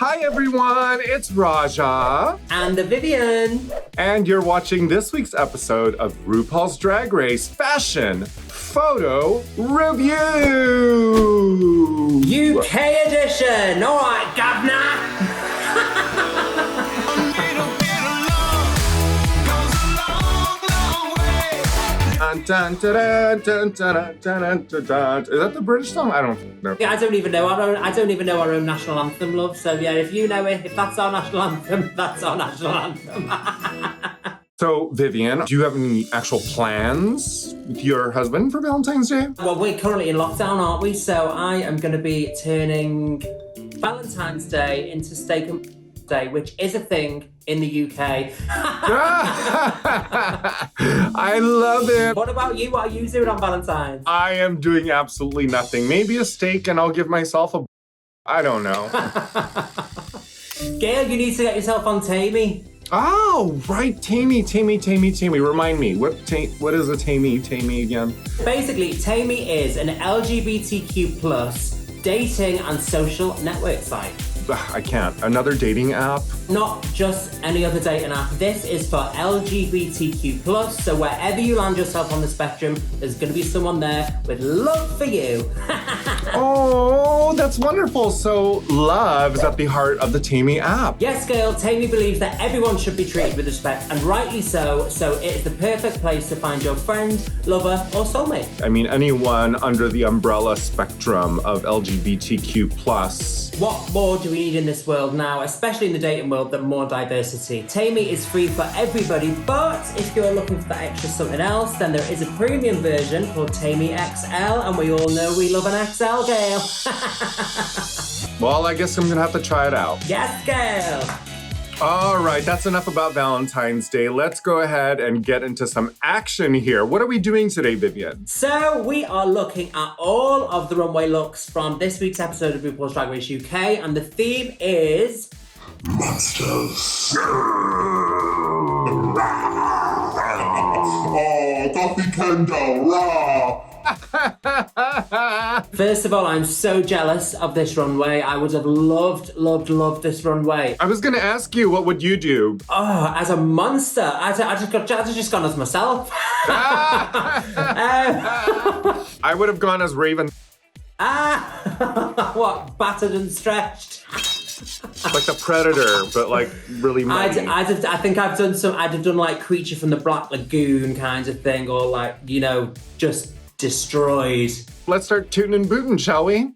Hi everyone, it's Raja. And the Vivian. And you're watching this week's episode of RuPaul's Drag Race Fashion Photo Review. UK edition. All right, governor. Dun, dun, dun, dun, dun, dun, dun, dun. Is that the British song? I don't know. Yeah, I don't even know our own national anthem, love. So yeah, if you know it, if that's our national anthem, that's our national anthem. So, Vivian, do you have any actual plans with your husband for Valentine's Day? Well, we're currently in lockdown, aren't we? So I am going to be turning Valentine's Day into Steak and Day, which is a thing in the UK. I love it. What about you? What are you doing on Valentine's? I am doing absolutely nothing. Maybe a steak and I'll give myself a... I don't know. Gail, you need to get yourself on Tammy. Oh, right. Tammy. Remind me. What is a Tammy again? Basically, Tammy is an LGBTQ plus dating and social network site. I can't. Another dating app? Not just any other dating app. This is for LGBTQ plus. So wherever you land yourself on the spectrum, there's going to be someone there with love for you. Oh, that's wonderful. So love is at the heart of the Tammy app. Yes, Gail. Tammy believes that everyone should be treated with respect, and rightly so. So it is the perfect place to find your friend, lover, or soulmate. I mean, anyone under the umbrella spectrum of LGBTQ plus. What more do we need in this world now, especially in the dating world, than more diversity? Tammy is free for everybody, but if you're looking for that extra something else, then there is a premium version called Tammy XL, and we all know we love an XL, Gail. Well, I guess I'm gonna have to try it out. Yes, Gail. All right, that's enough about Valentine's Day. Let's go ahead and get into some action here. What are we doing today, Vivian? So we are looking at all of the runway looks from this week's episode of RuPaul's Drag Race UK, and the theme is... Monsters. Oh, Coffee Kendall, raw. First of all, I'm so jealous of this runway. I would have loved this runway. I was gonna ask you, what would you do? Oh, as a monster, I'd just gone as myself. I would have gone as Raven. What, battered and stretched? Like the Predator, but like really mighty. I think I'd have done like Creature from the Black Lagoon kind of thing, or like, you know, just destroyed. Let's start tooting and booting, shall we?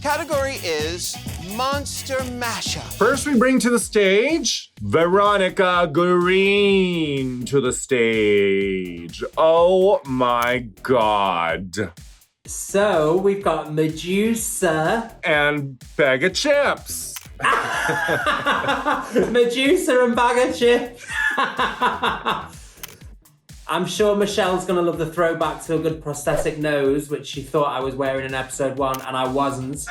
Category is Monster Mashup. First, we bring to the stage Veronica Green to the stage. Oh my God. So we've got Medusa. And Bag of Chips. Medusa and Bag of Chips. I'm sure Michelle's going to love the throwback to a good prosthetic nose, which she thought I was wearing in episode 1, and I wasn't.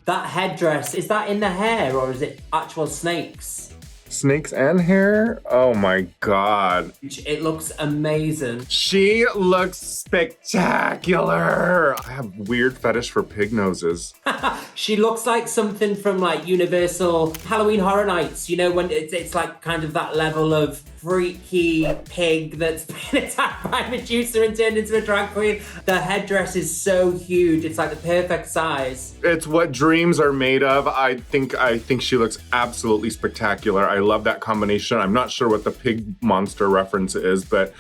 That headdress, is that in the hair, or is it actual snakes? Snakes and hair? Oh my God. It looks amazing. She looks spectacular. I have weird fetish for pig noses. She looks like something from like Universal Halloween Horror Nights, you know, when it's like kind of that level of freaky pig that's been attacked by Medusa and turned into a drag queen. The headdress is so huge. It's like the perfect size. It's what dreams are made of. I think she looks absolutely spectacular. I love that combination. I'm not sure what the pig monster reference is, but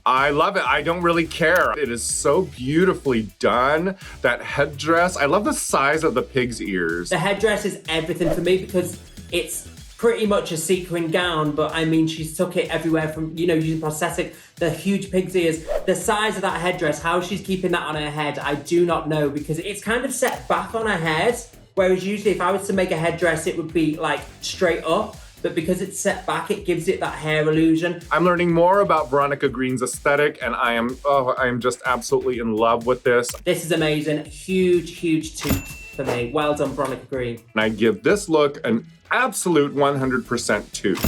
I love it. I don't really care. It is so beautifully done. That headdress, I love the size of the pig's ears. The headdress is everything for me because it's pretty much a sequin gown, but I mean, she's took it everywhere from, you know, using prosthetic, the huge pig's ears, the size of that headdress, how she's keeping that on her head, I do not know, because it's kind of set back on her head, whereas usually if I was to make a headdress, it would be like straight up, but because it's set back, it gives it that hair illusion. I'm learning more about Veronica Green's aesthetic, and I am just absolutely in love with this. This is amazing. Huge toot for me. Well done, Veronica Green. And I give this look an absolute 100% toot.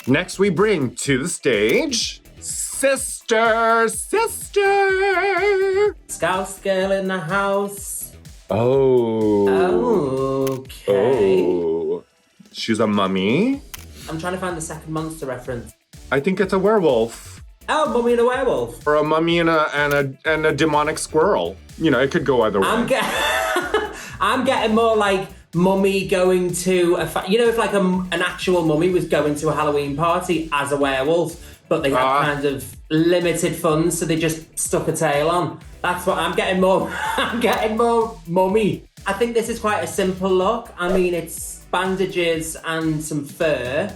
Next, we bring to the stage Sister. Scouse girl in the house. Oh. Okay. Oh. She's a mummy. I'm trying to find the second monster reference. I think it's a werewolf. Oh, Mummy and a Werewolf. Or a mummy and a demonic squirrel. You know, it could go either way. I'm getting more like mummy going to if like an actual mummy was going to a Halloween party as a werewolf, but they had kind of limited funds, so they just stuck a tail on. That's what I'm getting more. I'm getting more mummy. I think this is quite a simple look. I mean, it's bandages and some fur.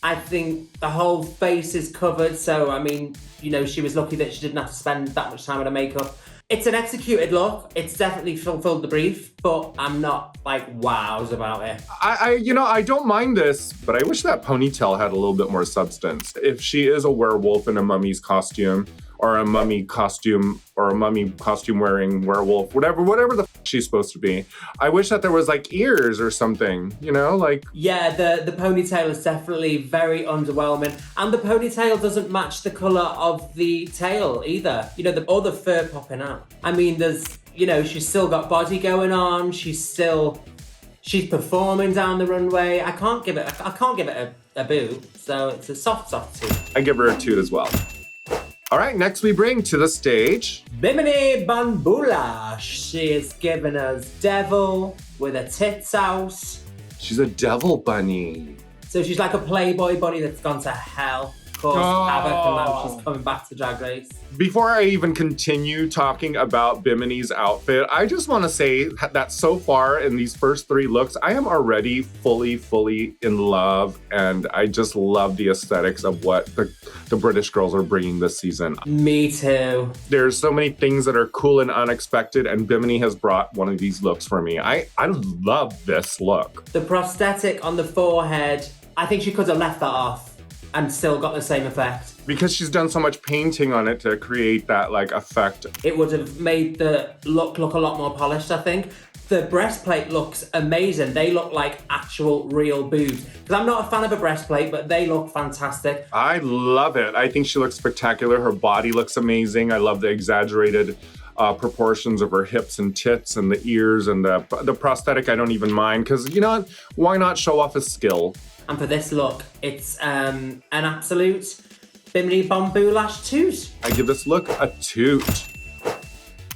I think the whole face is covered, so I mean, you know, she was lucky that she didn't have to spend that much time on her makeup. It's an executed look. It's definitely fulfilled the brief, but I'm not like wows about it. I don't mind this, but I wish that ponytail had a little bit more substance. If she is a werewolf in a mummy's costume, or a mummy costume, or a mummy costume wearing werewolf, whatever the she's supposed to be, I wish that there was like ears or something, you know, like. Yeah, the ponytail is definitely very underwhelming, and the ponytail doesn't match the color of the tail either. You know, or the fur popping out. I mean, she's still got body going on. She's performing down the runway. I can't give it a boo. So it's a soft toot. I give her a toot as well. All right, next we bring to the stage Bimini Banbula. She is giving us devil with a tits out. She's a devil bunny. So she's like a Playboy bunny that's gone to hell. Of course, Havoc, and now she's coming back to Drag Race. Before I even continue talking about Bimini's outfit, I just want to say that so far in these first 3 looks, I am already fully in love, and I just love the aesthetics of what the British girls are bringing this season. Me too. There's so many things that are cool and unexpected, and Bimini has brought one of these looks for me. I love this look. The prosthetic on the forehead, I think she could have left that off and still got the same effect. Because she's done so much painting on it to create that like effect. It would have made the look a lot more polished, I think. The breastplate looks amazing. They look like actual real boobs. Because I'm not a fan of a breastplate, but they look fantastic. I love it. I think she looks spectacular. Her body looks amazing. I love the exaggerated proportions of her hips and tits and the ears, and the prosthetic I don't even mind, because you know what? Why not show off his skill? And for this look, it's an absolute Bimini Bombulash toot. I give this look a toot.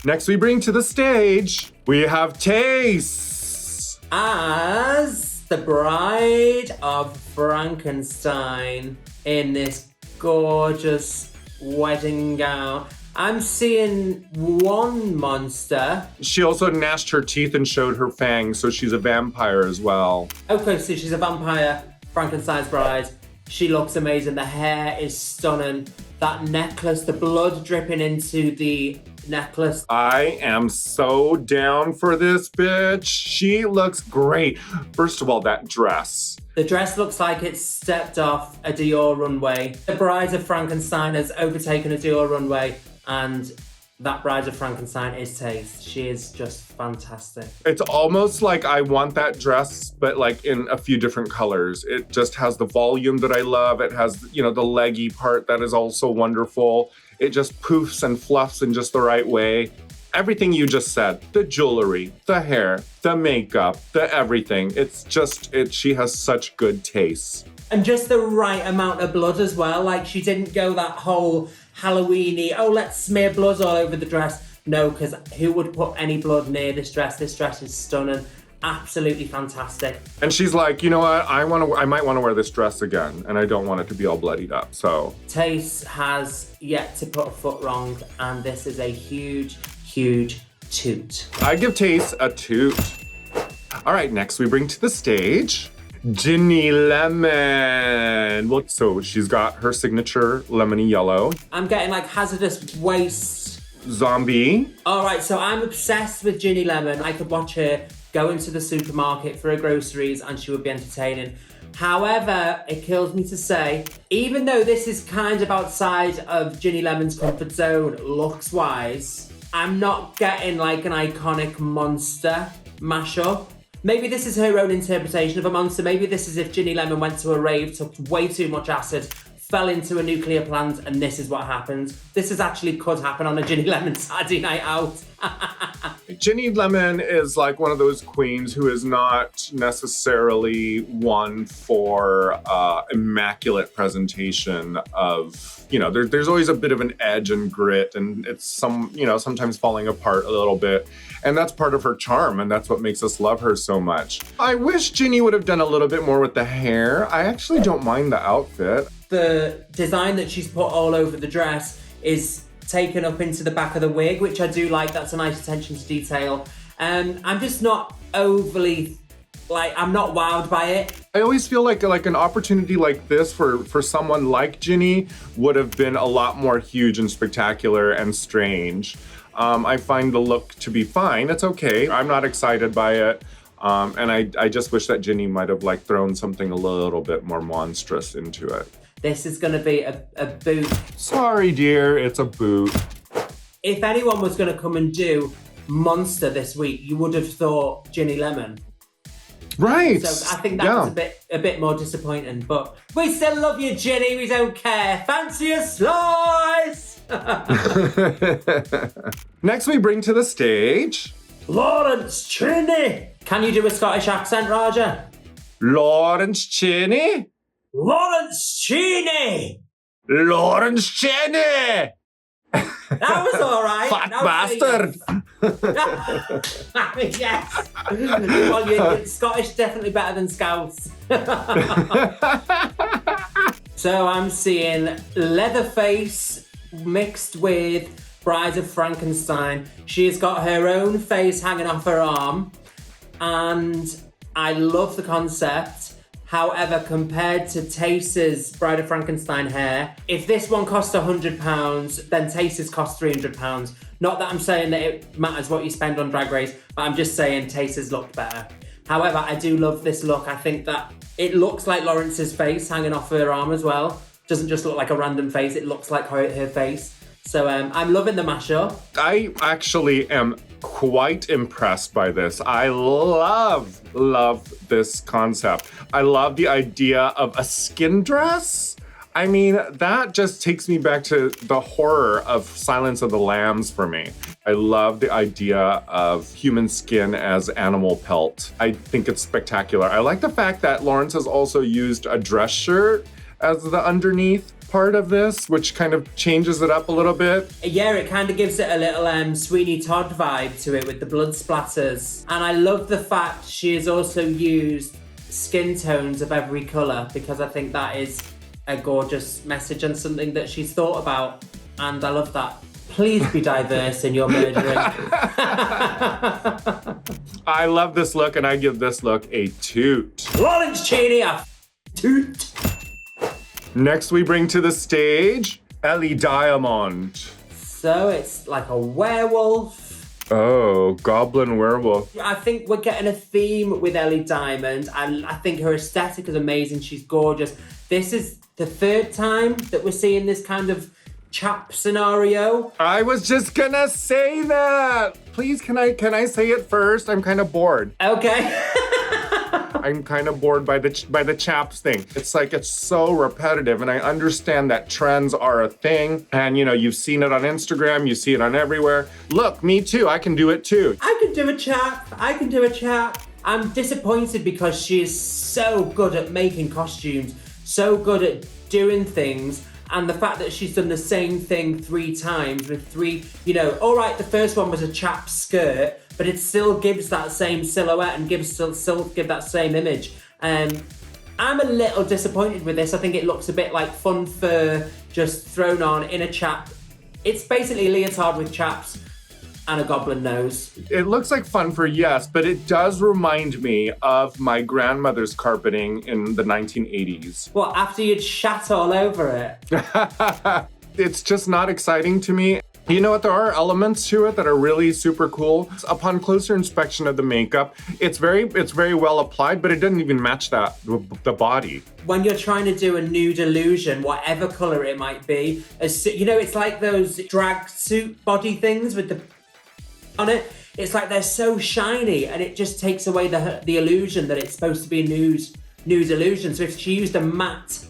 Next we bring to the stage, we have Tace as the bride of Frankenstein in this gorgeous wedding gown. I'm seeing one monster. She also gnashed her teeth and showed her fangs, so she's a vampire as well. Okay, so she's a vampire, Frankenstein's bride. She looks amazing. The hair is stunning. That necklace, the blood dripping into the necklace. I am so down for this bitch. She looks great. First of all, that dress. The dress looks like it's stepped off a Dior runway. The Bride of Frankenstein has overtaken a Dior runway, and that Bride of Frankenstein is Taste. She is just fantastic. It's almost like I want that dress, but like in a few different colors. It just has the volume that I love. It has, you know, the leggy part that is also wonderful. It just poofs and fluffs in just the right way. Everything you just said, the jewelry, the hair, the makeup, the everything. It's just, she has such good taste. And just the right amount of blood as well. Like, she didn't go that whole Halloween-y, oh, let's smear blood all over the dress. No, because who would put any blood near this dress? This dress is stunning. Absolutely fantastic. And she's like, you know what? I might want to wear this dress again, and I don't want it to be all bloodied up, so. Tace has yet to put a foot wrong, and this is a huge toot. I give Tace a toot. All right, next we bring to the stage Ginny Lemon. Well, so she's got her signature lemony yellow. I'm getting like hazardous waste. Zombie. All right, so I'm obsessed with Ginny Lemon. I could watch her go into the supermarket for her groceries and she would be entertaining. However, it kills me to say, even though this is kind of outside of Ginny Lemon's comfort zone looks-wise, I'm not getting like an iconic monster mashup. Maybe this is her own interpretation of a monster. Maybe this is if Ginny Lemon went to a rave, took way too much acid, fell into a nuclear plant and this is what happens. This is actually could happen on a Ginny Lemon Saturday night out. Ginny Lemon is like one of those queens who is not necessarily one for immaculate presentation of, you know, there's always a bit of an edge and grit, and it's sometimes falling apart a little bit. And that's part of her charm, and that's what makes us love her so much. I wish Ginny would have done a little bit more with the hair. I actually don't mind the outfit. The design that she's put all over the dress is taken up into the back of the wig, which I do like. That's a nice attention to detail. I'm just not overly, I'm not wowed by it. I always feel like an opportunity like this for someone like Ginny would have been a lot more huge and spectacular and strange. I find the look to be fine. It's okay. I'm not excited by it. And I just wish that Ginny might have thrown something a little bit more monstrous into it. This is going to be a boot. Sorry, dear, it's a boot. If anyone was going to come and do Monster this week, you would have thought Ginny Lemon. Right. So I think that was a bit more disappointing. But we still love you, Ginny. We don't care. Fancy a slice? Next, we bring to the stage Lawrence Cheney. Can you do a Scottish accent, Raja? Lawrence Cheney. Lawrence Cheney. Lawrence Cheney. That was all right. Fat bastard. I mean, yes. Well, you're Scottish definitely better than Scouse. So I'm seeing Leatherface mixed with Bride of Frankenstein. She's got her own face hanging off her arm, and I love the concept. However, compared to Tace's Bride of Frankenstein hair, if this one cost £100, then Tace's cost £300. Not that I'm saying that it matters what you spend on Drag Race, but I'm just saying Tace's looked better. However, I do love this look. I think that it looks like Lawrence's face hanging off her arm as well. Doesn't just look like a random face, it looks like her face. So I'm loving the mashup. I actually am quite impressed by this. I love this concept. I love the idea of a skin dress. I mean, that just takes me back to the horror of Silence of the Lambs for me. I love the idea of human skin as animal pelt. I think it's spectacular. I like the fact that Lawrence has also used a dress shirt as the underneath part of this, which kind of changes it up a little bit. Yeah, it kind of gives it a little Sweeney Todd vibe to it with the blood splatters. And I love the fact she has also used skin tones of every colour, because I think that is a gorgeous message and something that she's thought about. And I love that. Please be diverse in your murdering. I love this look, and I give this look a toot. Lawrence Cheney, a toot. Next, we bring to the stage Ellie Diamond. So it's like a werewolf. Oh, goblin werewolf. I think we're getting a theme with Ellie Diamond, and I think her aesthetic is amazing. She's gorgeous. This is the third time that we're seeing this kind of chap scenario. I was just gonna say that. Please, can I say it first? I'm kind of bored. Okay. I'm kind of bored by the chaps thing. It's like, it's so repetitive, and I understand that trends are a thing, and you've seen it on Instagram, you see it on everywhere. Look, me too, I can do it too. I can do a chap. I'm disappointed because she is so good at making costumes, so good at doing things, and the fact that she's done the same thing 3 times with 3, all right, the first one was a chap skirt, but it still gives that same silhouette and still give that same image. I'm a little disappointed with this. I think it looks a bit like fun fur just thrown on in a chap. It's basically a leotard with chaps and a goblin nose. It looks like fun fur, yes, but it does remind me of my grandmother's carpeting in the 1980s. What, after you'd shat all over it? It's just not exciting to me. You know what? There are elements to it that are really super cool. Upon closer inspection of the makeup, it's very well applied, but it doesn't even match the body. When you're trying to do a nude illusion, whatever color it might be, it's like those drag suit body things with the on it. It's like they're so shiny, and it just takes away the illusion that it's supposed to be a nude illusion. So if she used a matte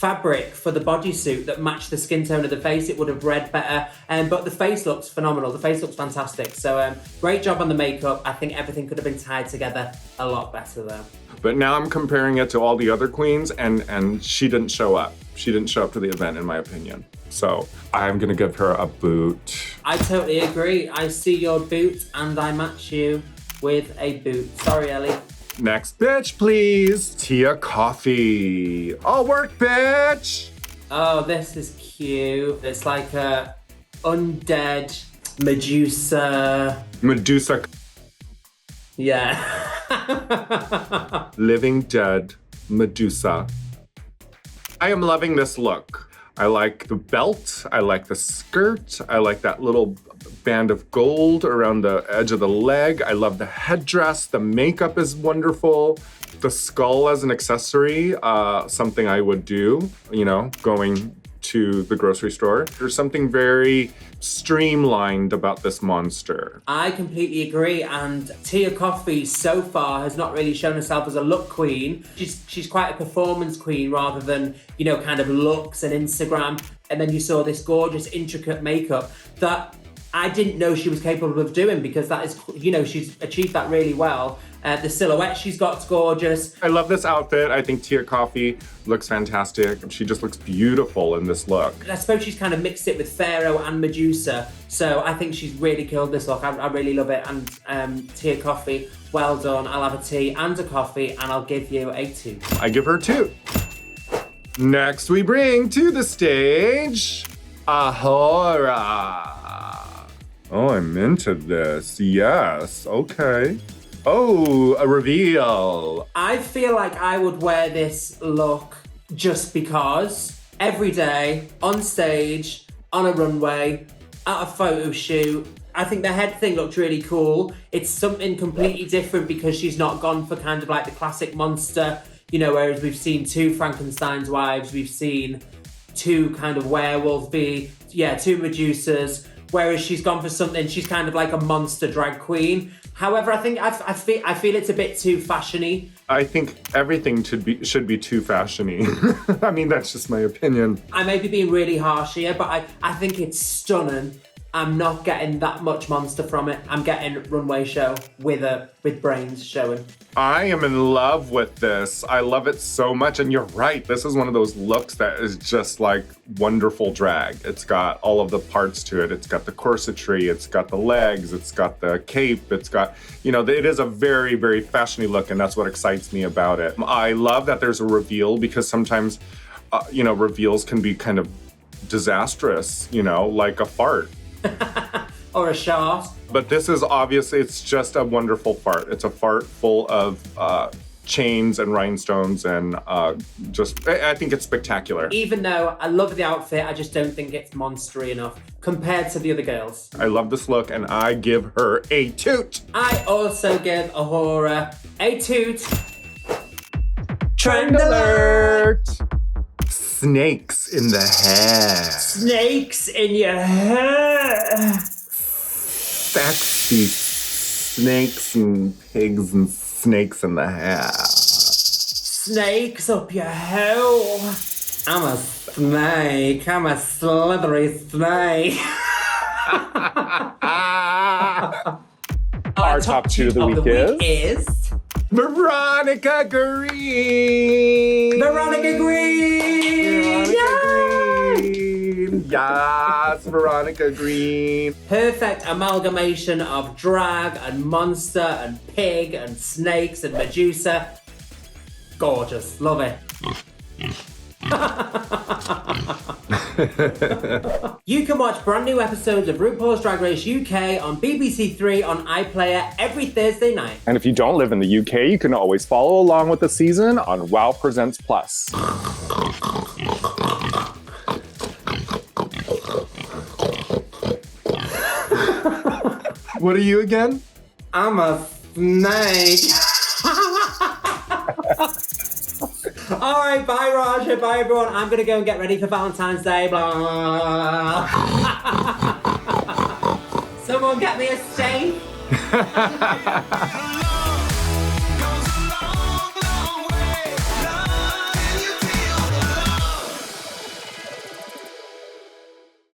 fabric for the bodysuit that matched the skin tone of the face, it would have read better. But the face looks phenomenal. The face looks fantastic. So great job on the makeup. I think everything could have been tied together a lot better though. But now I'm comparing it to all the other queens, and she didn't show up. She didn't show up to the event, in my opinion. So I'm gonna give her a boot. I totally agree. I see your boot and I match you with a boot. Sorry, Ellie. Next bitch, please. Tia Coffee. Oh, work, bitch. Oh, this is cute. It's like a undead Medusa. Medusa. Yeah. Living dead Medusa. I am loving this look. I like the belt. I like the skirt. I like that little band of gold around the edge of the leg. I love the headdress. The makeup is wonderful. The skull as an accessory, something I would do, you know, going to the grocery store. There's something very streamlined about this monster. I completely agree, and Tia Coffee so far has not really shown herself as a look queen. She's quite a performance queen rather than, you know, kind of looks and Instagram. And then you saw this gorgeous, intricate makeup that I didn't know she was capable of doing, because that is, you know, she's achieved that really well. The silhouette she's got's gorgeous. I love this outfit. I think Tia Coffee looks fantastic. She just looks beautiful in this look. I suppose she's kind of mixed it with Pharaoh and Medusa, so I think she's really killed this look. I really love it, and Tia Coffee, well done. I'll have a tea and a coffee, and I'll give you a 2. I give her 2. Next we bring to the stage, Ahora. Oh, I'm into this. Yes, okay. Oh, a reveal. I feel like I would wear this look just because every day, on stage, on a runway, at a photo shoot. I think the head thing looked really cool. It's something completely different because she's not gone for kind of like the classic monster, you know, whereas we've seen 2 Frankenstein's wives, we've seen 2 kind of werewolves 2 Medusas, whereas she's gone for something, she's kind of like a monster drag queen. However, I think I feel it's a bit too fashiony. I think everything should be too fashiony. I mean, that's just my opinion. I may be being really harsh here, but I think it's stunning. I'm not getting that much monster from it. I'm getting runway show with brains showing. I am in love with this. I love it so much. And you're right. This is one of those looks that is just like wonderful drag. It's got all of the parts to it. It's got the corsetry. It's got the legs. It's got the cape. It's got, you know, it is a very, very fashiony look. And that's what excites me about it. I love that there's a reveal, because sometimes, you know, reveals can be kind of disastrous, you know, like a fart. Or a shot. But this is obviously, it's just a wonderful fart. It's a fart full of chains and rhinestones, and I think it's spectacular. Even though I love the outfit, I just don't think it's monstery enough compared to the other girls. I love this look, and I give her a toot. I also give Ahora a toot. Trend alert! Snakes in the hair. Snakes in your hair. Sexy snakes and pigs and snakes in the hair. Snakes up your hole. I'm a snake. I'm a slithery snake. Our top 2 of the week is Veronica Green. Veronica Green. Yes, Veronica Green. Perfect amalgamation of drag and monster and pig and snakes and Medusa. Gorgeous. Love it. You can watch brand new episodes of RuPaul's Drag Race UK on BBC 3 on iPlayer every Thursday night. And if you don't live in the UK, you can always follow along with the season on WoW Presents Plus. What are you again? I'm a snake. All right, bye, Raja. Bye, everyone. I'm going to go and get ready for Valentine's Day. Blah, blah, blah. Someone get me a steak.